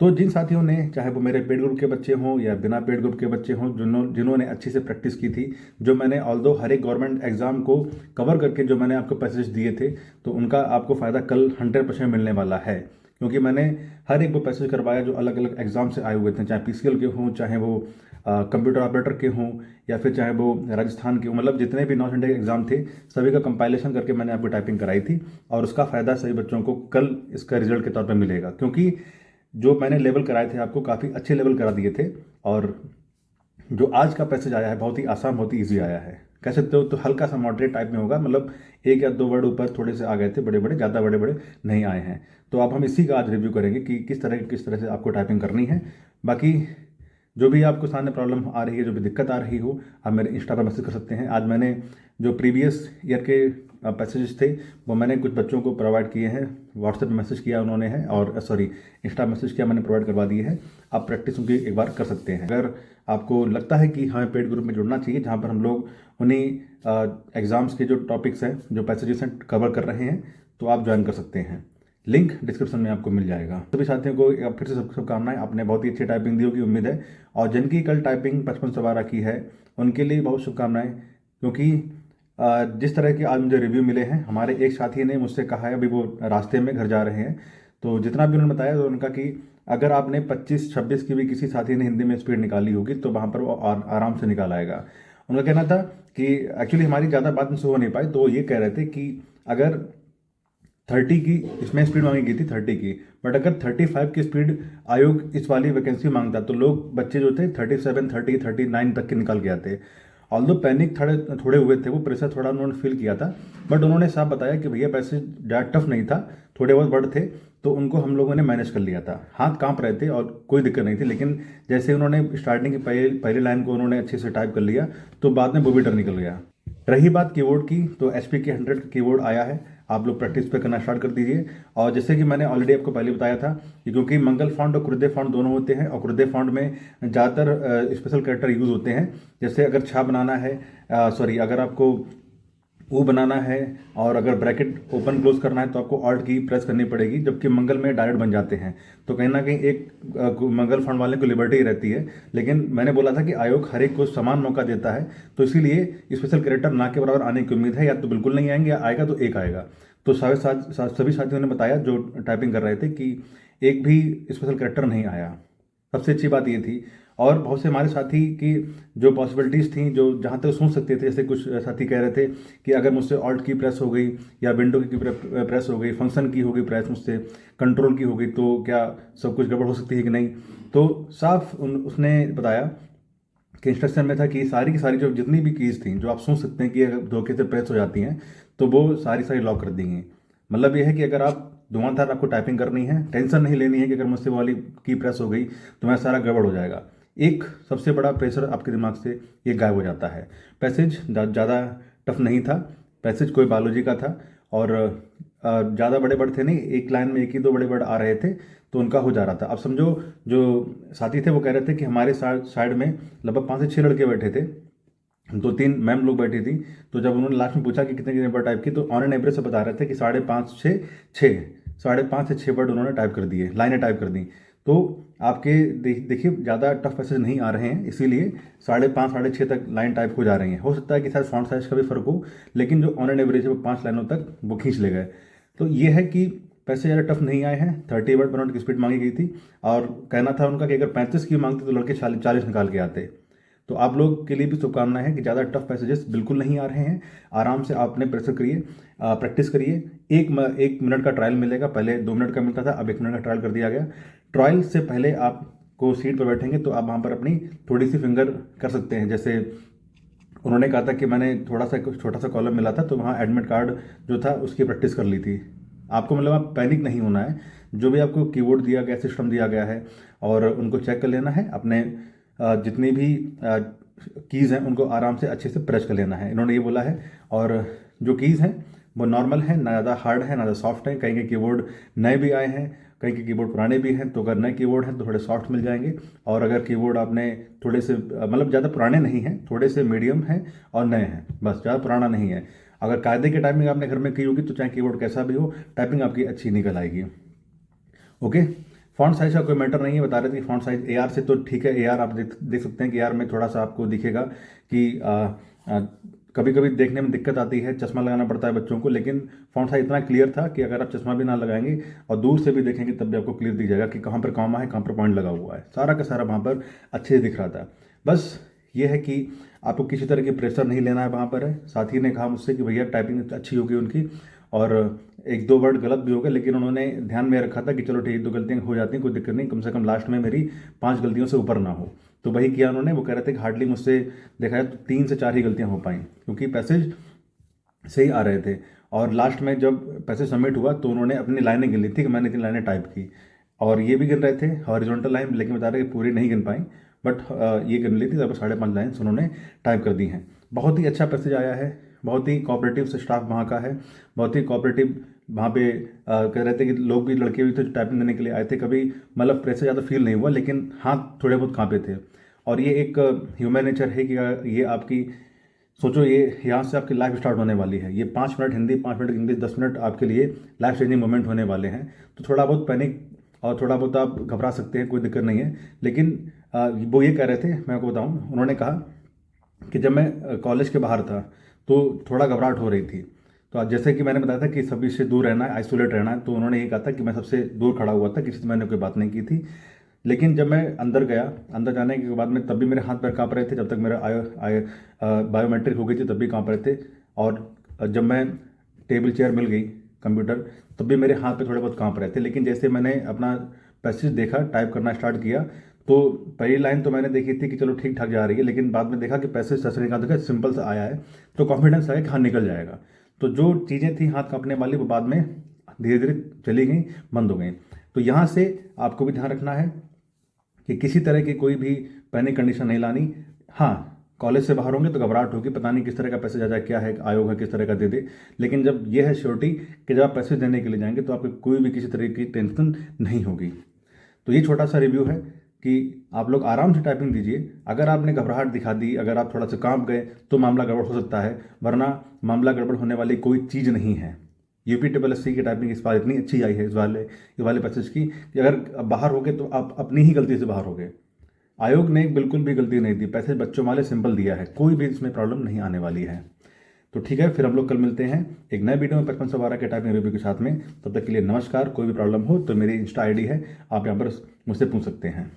तो जिन साथियों ने, चाहे वो मेरे पेड ग्रुप के बच्चे हों या बिना पेड ग्रुप के बच्चे हों, जिन्होंने अच्छी से प्रैक्टिस की थी, जो मैंने ऑल्दो हर एक गवर्नमेंट एग्जाम को कवर करके जो मैंने आपको पैसेज दिए थे, तो उनका आपको फ़ायदा कल 100% मिलने वाला है। क्योंकि मैंने हर एक वो पैसेज करवाया जो अलग अलग एग्जाम से आए हुए थे, चाहे पीसीएल के हों, चाहे वो कंप्यूटर ऑपरेटर के हों, या फिर चाहे वो राजस्थान के हों, मतलब जितने भी नॉर्थ इंडिया के एग्जाम थे सभी का कंपाइलेशन करके मैंने आपको टाइपिंग कराई थी। और उसका फ़ायदा सभी बच्चों को कल इसका रिजल्ट के तौर पर मिलेगा, क्योंकि जो मैंने लेवल कराए थे आपको काफ़ी अच्छे लेवल करा दिए थे। और जो आज का पैसेज आया है बहुत ही आसान, बहुत ही ईजी आया है, कह सकते हो तो हल्का सा मॉडरेट टाइप में होगा, मतलब एक या दो वर्ड ऊपर थोड़े से आ गए थे, बड़े बड़े, ज़्यादा बड़े बड़े नहीं आए हैं। तो अब हम इसी का आज रिव्यू करेंगे कि किस तरह से आपको टाइपिंग करनी है। बाकी जो भी आपको सामने प्रॉब्लम आ रही है, जो भी दिक्कत आ रही हो, आप मेरे इंस्टा पर मैसेज कर सकते हैं। आज मैंने जो प्रीवियस ईयर के पैसेजेस थे वो मैंने कुछ बच्चों को प्रोवाइड किए हैं, व्हाट्सएप पे मैसेज किया उन्होंने है, और सॉरी इंस्टा मैसेज किया, मैंने प्रोवाइड करवा दिए हैं। आप प्रैक्टिस उनकी एक बार कर सकते हैं। अगर आपको लगता है कि हमें पेड ग्रुप में जुड़ना चाहिए जहाँ पर हम लोग उन्हीं एग्ज़ाम्स के जो टॉपिक्स हैं, जो पैसेजेस हैं, कवर कर रहे हैं, तो आप ज्वाइन कर सकते हैं। लिंक डिस्क्रिप्शन में आपको मिल जाएगा। सभी साथियों को फिर से शुभकामनाएं। आपने बहुत ही अच्छी टाइपिंग दी होगी उम्मीद है, और जिनकी कल टाइपिंग 55 की है उनके लिए बहुत शुभकामनाएं। क्योंकि जिस तरह के आज मुझे रिव्यू मिले हैं, हमारे एक साथी ने मुझसे कहा है, अभी वो रास्ते में घर जा रहे हैं, तो जितना भी उन्होंने बताया तो उनका कि अगर आपने 25-26 की भी किसी साथी ने हिंदी में स्पीड निकाली होगी तो वहाँ पर वो आराम से निकाल आएगा। उनका कहना था कि एक्चुअली हमारी ज़्यादा बात उनसे हो नहीं पाई, तो वो ये कह रहे थे कि अगर 30 की इसमें स्पीड मांगी गई थी, 30 की, बट अगर 35 की स्पीड आयोग इस वाली वैकेंसी मांगता तो लोग, बच्चे जो थे 37, 30, 39 तक के निकाल के आते। ऑल्दो पैनिक थोड़े थोड़े हुए थे, वो प्रेशर थोड़ा उन्होंने फील किया था, बट उन्होंने साफ बताया कि भैया पैसे ज़्यादा टफ नहीं था, थोड़े बहुत वर्ड थे, तो उनको हम लोगों ने मैनेज कर लिया था। हाथ कांप रहे थे और कोई दिक्कत नहीं थी, लेकिन जैसे उन्होंने स्टार्टिंग की पहली लाइन को उन्होंने अच्छे से टाइप कर लिया तो बाद में वो भी डर निकल गया। रही बात कीबोर्ड की, तो एचपी के 100 का कीबोर्ड आया है, आप लोग प्रैक्टिस पे करना स्टार्ट कर दीजिए। और जैसे कि मैंने ऑलरेडी आपको पहले बताया था कि क्योंकि मंगल फॉन्ट और क्रुद्धे फॉन्ट दोनों होते हैं, और क्रुद्धे फॉन्ट में ज़्यादातर स्पेशल कैरेक्टर यूज़ होते हैं। जैसे अगर छा बनाना है, सॉरी अगर आपको वो बनाना है, और अगर ब्रैकेट ओपन क्लोज करना है तो आपको ऑल्ट की प्रेस करनी पड़ेगी, जबकि मंगल में डायरेक्ट बन जाते हैं। तो कहीं ना कहीं एक मंगल फंड वाले को लिबर्टी रहती है, लेकिन मैंने बोला था कि आयोग हर एक को समान मौका देता है, तो इसीलिए स्पेशल कैरेक्टर ना के बराबर आने की उम्मीद है, या तो बिल्कुल नहीं आएंगे या आएगा तो एक आएगा। तो सभी साथियों ने बताया जो टाइपिंग कर रहे थे कि एक भी स्पेशल कैरेक्टर नहीं आया, सबसे अच्छी बात ये थी। और बहुत से हमारे साथी की जो पॉसिबिलिटीज़ थी, जो जहाँ तक सोच सकते थे, जैसे कुछ साथी कह रहे थे कि अगर मुझसे ऑल्ट की प्रेस हो गई या विंडो की प्रेस हो गई, फंक्शन की हो गई प्रेस, मुझसे कंट्रोल की हो गई, तो क्या सब कुछ गड़बड़ हो सकती है कि नहीं। तो साफ उसने बताया कि इंस्ट्रक्शन में था कि सारी की सारी जो जितनी भी कीज़ थी जो आप सोच सकते हैं कि अगर धोखे से प्रेस हो जाती हैं, तो वो सारी सारी लॉक कर दी हैं। मतलब ये है कि अगर आप धुआंधार आपको टाइपिंग करनी है, टेंशन नहीं लेनी है कि अगर मुझसे वो वाली की प्रेस हो गई तो मैं सारा गड़बड़ हो जाएगा। एक सबसे बड़ा प्रेशर आपके दिमाग से ये गायब हो जाता है। पैसेज ज़्यादा टफ नहीं था, पैसेज कोई बायोलॉजी का था, और ज़्यादा बड़े वर्ड थे नहीं, एक लाइन में एक ही दो बड़े वर्ड आ रहे थे, तो उनका हो जा रहा था। अब समझो जो साथी थे वो कह रहे थे कि हमारे साइड में लगभग 5 से 6 लड़के बैठे थे, 2-3 मैम लोग बैठी थी। तो जब उन्होंने लास्ट में पूछा कि कितने कितने वर्ड टाइप की, तो ऑन एन एवरेज से बता रहे थे कि 5.5 से 6 वर्ड उन्होंने टाइप कर दिए, लाइनें टाइप कर दी। तो आपके देखिए ज़्यादा टफ पैसेज नहीं आ रहे हैं, इसीलिए 5.5 6.5 तक लाइन टाइप हो जा रही हैं। हो सकता है कि शायद फॉन्ट साइज का भी फर्क हो, लेकिन जो ऑन एन एवरेज है वो 5 लाइनों तक वो खींच ले गए। तो ये है कि पैसे ज़्यादा टफ नहीं आए हैं। 30 वर्ड पर मिनट की स्पीड मांगी गई थी, और कहना था उनका कि अगर 35 की मांगते तो लड़के 40 निकाल के आते। तो आप लोग के लिए भी शुभकामनाएं है कि ज़्यादा टफ पैसेजेस बिल्कुल नहीं आ रहे हैं। आराम से आपने प्रेशर करिए, प्रैक्टिस करिए। एक मिनट का ट्रायल मिलेगा, पहले 2 मिनट का मिलता था, अब 1 मिनट का ट्रायल कर दिया गया। ट्रायल से पहले आपको सीट पर बैठेंगे तो आप वहाँ पर अपनी थोड़ी सी फिंगर कर सकते हैं। जैसे उन्होंने कहा था कि मैंने थोड़ा सा छोटा सा कॉलम मिला था, तो वहाँ एडमिट कार्ड जो था उसकी प्रैक्टिस कर ली थी। आपको मतलब आप पैनिक नहीं होना है, जो भी आपको कीबोर्ड दिया गया, सिस्टम दिया गया है, और उनको चेक कर लेना है। अपने जितनी भी कीज़ हैं उनको आराम से अच्छे से प्रेस कर लेना है, इन्होंने ये बोला है। और जो कीज़ हैं वो नॉर्मल है, ना ज़्यादा हार्ड है ना ज़्यादा सॉफ्ट है। कहीं के कीबोर्ड नए भी आए हैं, कहीं के कीबोर्ड पुराने भी हैं, तो अगर नए कीबोर्ड हैं तो थोड़े सॉफ्ट मिल जाएंगे। और अगर कीबोर्ड आपने थोड़े से मतलब ज़्यादा पुराने नहीं हैं, थोड़े से मीडियम हैं और नए हैं, बस ज़्यादा पुराना नहीं है। अगर कायदे की टाइपिंग आपने घर में की होगी तो चाहे कीबोर्ड कैसा भी हो, टाइपिंग आपकी अच्छी निकल आएगी। ओके, फ़ॉन्ट साइज़ का कोई मैटर नहीं है, बता रहे थे कि फ़ॉन्ट साइज़ AR से तो ठीक है, AR आप देख सकते हैं कि AR में थोड़ा सा आपको दिखेगा कि कभी कभी देखने में दिक्कत आती है, चश्मा लगाना पड़ता है बच्चों को, लेकिन फ़ॉन्ट साइज इतना क्लियर था कि अगर आप चश्मा भी ना लगाएंगे और दूर से भी देखेंगे तब भी आपको क्लियर दिख जाएगा कि कहाँ पर कॉमा है, कहाँ पर पॉइंट लगा हुआ है, सारा का सारा वहाँ पर अच्छे से दिख रहा था। बस ये है कि आपको किसी तरह की प्रेशर नहीं लेना है वहाँ पर है। साथी ने कहा मुझसे कि भैया टाइपिंग अच्छी होगी उनकी, और एक दो वर्ड गलत भी हो गए, लेकिन उन्होंने ध्यान में रखा था कि चलो ठीक, 2 गलतियाँ हो जाती हैं, कोई दिक्कत नहीं, कम से कम लास्ट में मेरी 5 गलतियों से ऊपर ना हो। तो वही किया उन्होंने। वो कह रहे थे कि हार्डली मुझसे देखा जाए तो 3 से 4 ही गलतियाँ हो पाई, क्योंकि पैसेज सही आ रहे थे। और लास्ट में जब पैसेज सबमिट हुआ तो उन्होंने अपनी लाइनें गिन ली थी कि मैंने इतनी लाइनें टाइप की, और ये भी गिन रहे थे हॉरिजॉन्टल लाइन, लेकिन बता रहे कि पूरी नहीं गिन पाई, बट ये गिन ली थी, लगभग 5.5 लाइन्स उन्होंने टाइप कर दी हैं। बहुत ही अच्छा पैसेज आया है, बहुत ही कोऑपरेटिव स्टाफ वहाँ का है, बहुत ही कोऑपरेटिव। वहाँ पे कह रहे थे कि लोग भी, लड़के भी थे टाइपिंग देने के लिए आए थे, कभी मतलब प्रेशर ज़्यादा फील नहीं हुआ, लेकिन हाथ थोड़े बहुत काँपे थे। और ये एक ह्यूमन नेचर है कि ये आपकी सोचो, ये यहाँ से आपकी लाइफ स्टार्ट होने वाली है। ये 5 minute Hindi, 5 minute English, 10 minute आपके लिए लाइफ चेंजिंग मोमेंट होने वाले हैं। तो थोड़ा बहुत पैनिक और थोड़ा बहुत आप घबरा सकते हैं, कोई दिक्कत नहीं है। लेकिन वो ये कह रहे थे, मैं आपको बताऊँ, उन्होंने कहा कि जब मैं कॉलेज के बाहर था तो थोड़ा घबराहट हो रही थी। तो जैसे कि मैंने बताया था कि सभी से दूर रहना है, आइसोलेट रहना है, तो उन्होंने ये कहा था कि मैं सबसे दूर खड़ा हुआ था, किसी से मैंने कोई बात नहीं की थी। लेकिन जब मैं अंदर गया, अंदर जाने के बाद में तब भी मेरे हाथ पैर काँप रहे थे, जब तक मेरा बायोमेट्रिक हो गई थी तब भी काँप रहे थे। और जब मैं टेबल चेयर मिल गई कंप्यूटर, तब भी मेरे हाथ पे थोड़े बहुत काँप रहे थे। लेकिन जैसे मैंने अपना पैसेज देखा, टाइप करना स्टार्ट किया, तो पहली लाइन तो मैंने देखी थी कि चलो ठीक ठाक जा रही है, लेकिन बाद में देखा कि पैसेज ससरीकांत का सिंपल सा आया है, तो कॉन्फिडेंस आया कि हाँ निकल जाएगा। तो जो चीज़ें थी हाथ काँपने वाली, वो बाद में धीरे धीरे चली गई, बंद हो गई। तो यहाँ से आपको भी ध्यान रखना है कि किसी तरह की कोई भी पैनिक कंडीशन नहीं लानी। हाँ, कॉलेज से बाहर होंगे तो घबराहट होगी, पता नहीं किस तरह का पैसेज आ जाए, क्या है आयोग है, किस तरह का दे दे। लेकिन जब ये है श्योरिटी कि जब आप पैसेज देने के लिए जाएंगे तो आपको कोई भी किसी तरह की टेंशन नहीं होगी। तो ये छोटा सा रिव्यू है कि आप लोग आराम से टाइपिंग दीजिए। अगर आपने घबराहट दिखा दी, अगर आप थोड़ा सा कांप गए, तो मामला गड़बड़ हो सकता है, वरना मामला गड़बड़ होने वाली कोई चीज़ नहीं है। UPSSC की टाइपिंग इस बार इतनी अच्छी आई है, इस वाले पैसेज की, कि अगर बाहर हो गए तो आप अपनी ही गलती से बाहर हो गए। आयोग ने बिल्कुल भी गलती नहीं दी, पैसेज बच्चों वाले सिंपल दिया है, कोई भी इसमें प्रॉब्लम नहीं आने वाली है। तो ठीक है, फिर हम लोग कल मिलते हैं एक नए वीडियो में 5512 के टाइपिंग रिव्यू के साथ में। तब तक के लिए नमस्कार। कोई भी प्रॉब्लम हो तो मेरी इंस्टा ID है, आप यहाँ पर मुझसे पूछ सकते हैं।